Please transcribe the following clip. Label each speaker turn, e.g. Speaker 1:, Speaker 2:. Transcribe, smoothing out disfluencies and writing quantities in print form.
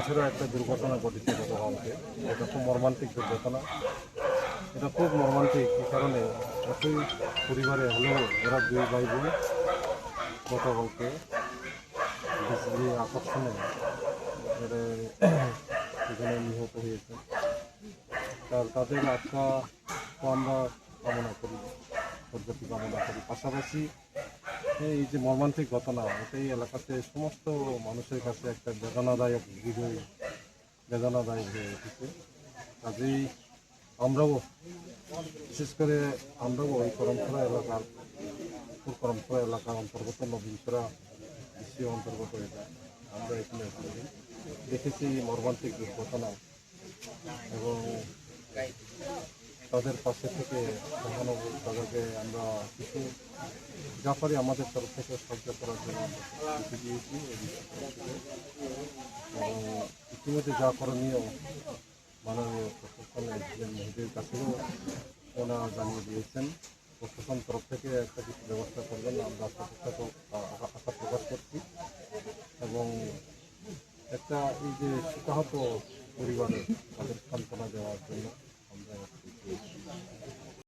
Speaker 1: নবীনছড়া একটা দুর্ঘটনা ঘটেছে গতকালকে। এটা খুব মর্মান্তিক দুর্ঘটনা। এটা খুব মর্মান্তিক এই কারণে, একই পরিবারে হলেও এরা দুই ভাই বোন গতকালকে বিজলি আকর্ষণে এরা এখানে নিহত হয়েছে। তাদের আত্মা তো আমরা কামনা করি, সদ্গতি কামনা করি। পাশাপাশি এই যে মর্মান্তিক ঘটনা, এটাই এলাকাতে সমস্ত মানুষের কাছে একটা বেদনাদায়ক বেদনাদায়ক হয়ে উঠেছে। কাজেই আমরাও, বিশেষ করে আমরাও ওই করমছড়া এলাকার অন্তর্গত নবীনছড়া বিশ্বের অন্তর্গত এটা আমরা এখানে দেখেছি মর্মান্তিক দুর্ঘটনা, এবং তাদের পাশে থেকে সহানুভূতি, তাদেরকে আমরা কিছু যা পারি আমাদের তরফ থেকে সাহায্য করার জন্য আমরা কিছু দিয়েছি এই বিষয় তরফ থেকে। এবং ইতিমধ্যে যা করণীয় মাননীয় প্রশাসন এসডিএম মহোদয়ের কাছেও ওনারা জানিয়ে দিয়েছেন। প্রশাসন তরফ থেকে একটা কিছু ব্যবস্থা করবেন আমরা আশা প্রকাশ করছি। এবং একটা এই যে শোকাহত পরিবারে তাদের সান্ত্বনা দেওয়ার জন্য আমরা